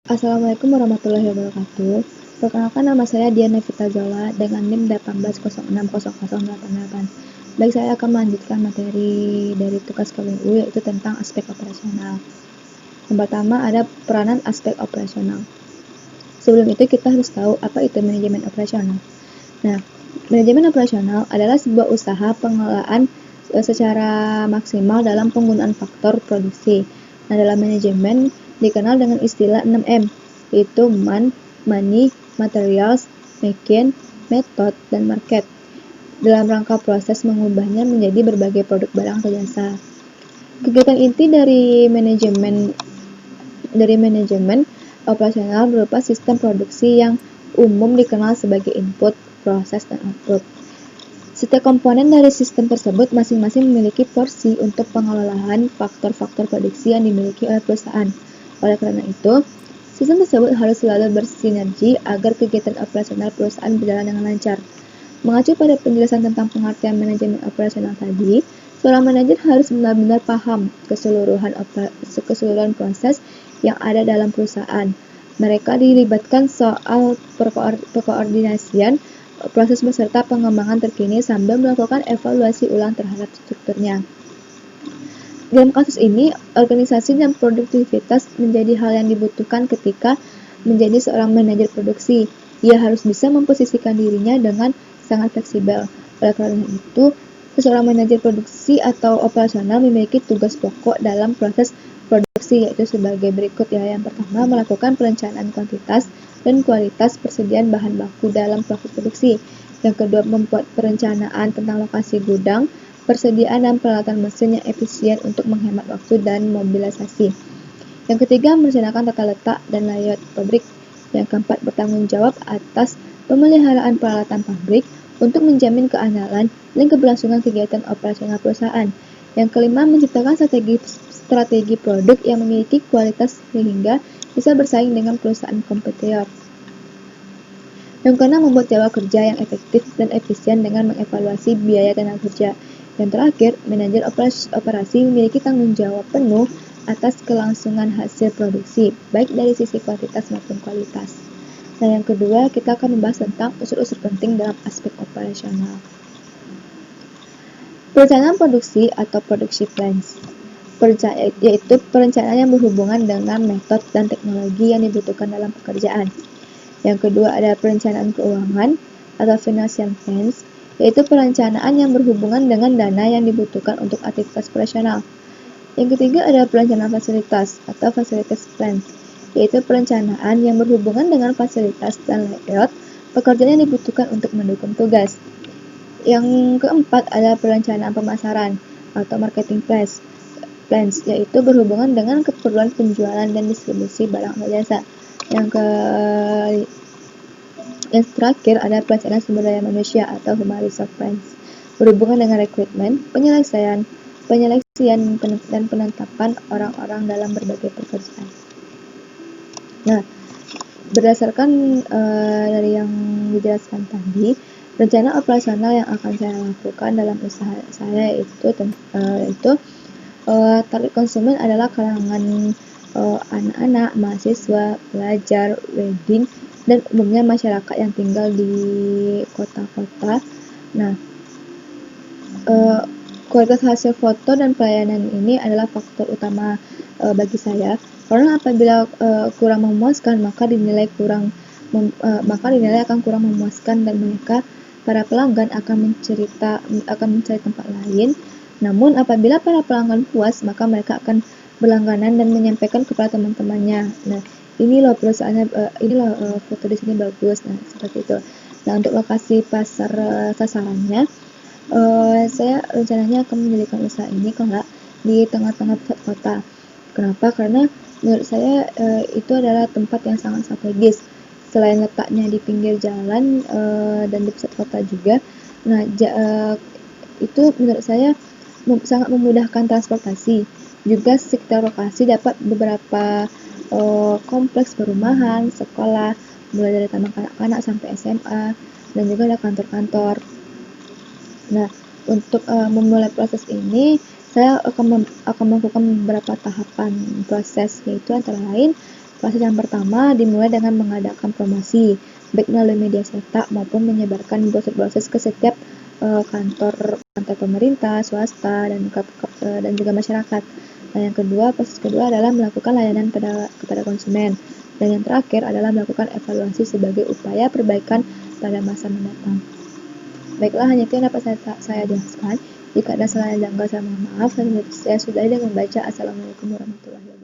Assalamualaikum warahmatullahi wabarakatuh. Perkenalkan, nama saya Diana Vitazola dengan NIM 18060088. Baik, saya akan melanjutkan materi dari tugas KWU, yaitu tentang aspek operasional. Yang pertama ada peranan aspek operasional. Sebelum itu kita harus tahu apa itu manajemen operasional. Nah, manajemen operasional adalah sebuah usaha pengelolaan secara maksimal dalam penggunaan faktor produksi. Nah, dalam manajemen dikenal dengan istilah 6M, yaitu money, materials, machine, method, dan market, dalam rangka proses mengubahnya menjadi berbagai produk barang atau jasa. Kegiatan inti dari manajemen operasional berupa sistem produksi yang umum dikenal sebagai input, proses, dan output. Setiap komponen dari sistem tersebut masing-masing memiliki porsi untuk pengelolaan faktor-faktor produksi yang dimiliki oleh perusahaan. Oleh karena itu, sistem tersebut harus selalu bersinergi agar kegiatan operasional perusahaan berjalan dengan lancar. Mengacu pada penjelasan tentang pengertian manajemen operasional tadi, seorang manajer harus benar-benar paham keseluruhan proses yang ada dalam perusahaan. Mereka dilibatkan soal perkoordinasian proses beserta pengembangan terkini sambil melakukan evaluasi ulang terhadap strukturnya. Dalam kasus ini, organisasi dan produktivitas menjadi hal yang dibutuhkan ketika menjadi seorang manajer produksi. Ia harus bisa memposisikan dirinya dengan sangat fleksibel. Oleh karena itu, seorang manajer produksi atau operasional memiliki tugas pokok dalam proses produksi, yaitu sebagai berikut ya. Yang pertama, melakukan perencanaan kuantitas dan kualitas persediaan bahan baku dalam proses produksi. Yang kedua, membuat perencanaan tentang lokasi gudang, persediaan dan peralatan mesin yang efisien untuk menghemat waktu dan mobilisasi. Yang ketiga, merencanakan tata letak dan layout pabrik. Yang keempat, bertanggung jawab atas pemeliharaan peralatan pabrik untuk menjamin keandalan dan keberlangsungan kegiatan operasional perusahaan. Yang kelima, menciptakan strategi produk yang memiliki kualitas sehingga bisa bersaing dengan perusahaan kompetitor. Yang keenam, membuat jadwal kerja yang efektif dan efisien dengan mengevaluasi biaya tenaga kerja. Yang terakhir, manajer operasi memiliki tanggung jawab penuh atas kelangsungan hasil produksi, baik dari sisi kuantitas maupun kualitas. Nah, yang kedua, kita akan membahas tentang unsur-unsur penting dalam aspek operasional. Perencanaan produksi atau production plans, yaitu perencanaan yang berhubungan dengan metode dan teknologi yang dibutuhkan dalam pekerjaan. Yang kedua ada perencanaan keuangan atau financial plans, yaitu perencanaan yang berhubungan dengan dana yang dibutuhkan untuk aktivitas operasional. Yang ketiga ada perencanaan fasilitas atau facilities plan, yaitu perencanaan yang berhubungan dengan fasilitas dan layout pekerjaan yang dibutuhkan untuk mendukung tugas. Yang keempat ada perencanaan pemasaran atau marketing plans, yaitu berhubungan dengan keperluan penjualan dan distribusi barang atau jasa. Yang terakhir ada perencanaan sumber daya manusia atau human resource plans, berhubungan dengan rekrutmen, penyeleksian dan penetapan orang-orang dalam berbagai pekerjaan. Nah, berdasarkan dari yang dijelaskan tadi, rencana operasional yang akan saya lakukan dalam usaha saya itu target konsumen adalah kalangan anak-anak, mahasiswa, pelajar, wedding, dan umumnya masyarakat yang tinggal di kota-kota. Nah, kualitas hasil foto dan pelayanan ini adalah faktor utama bagi saya, karena apabila kurang memuaskan maka dinilai akan kurang memuaskan dan para pelanggan akan mencari tempat lain. Namun apabila para pelanggan puas maka mereka akan berlangganan dan menyampaikan kepada teman-temannya. Nah, ini loh perusahaannya, foto di sini bagus. Nah, seperti itu. Nah, untuk lokasi pasar sasarannya, saya rencananya akan mendirikan usaha ini kelak di tengah-tengah pusat kota. Kenapa? Karena menurut saya itu adalah tempat yang sangat strategis. Selain letaknya di pinggir jalan dan di pusat kota juga. Nah, itu menurut saya sangat memudahkan transportasi. Juga sekitar lokasi dapat beberapa kompleks perumahan, sekolah, mulai dari taman kanak-kanak sampai SMA, dan juga ada kantor-kantor. Nah, untuk memulai proses ini, saya akan melakukan beberapa tahapan proses, yaitu antara lain Proses yang pertama dimulai dengan mengadakan promosi, baik melalui media cetak maupun menyebarkan brosur-brosur ke setiap kantor pemerintah, swasta, dan juga masyarakat. Dan yang kedua, proses kedua adalah melakukan layanan kepada konsumen. Dan yang terakhir adalah melakukan evaluasi sebagai upaya perbaikan pada masa mendatang. Baiklah, hanya itu yang dapat saya jelaskan. Jika ada salah yang janggal, saya mohon maaf. Saya sudahi dengan membaca. Assalamualaikum warahmatullahi wabarakatuh.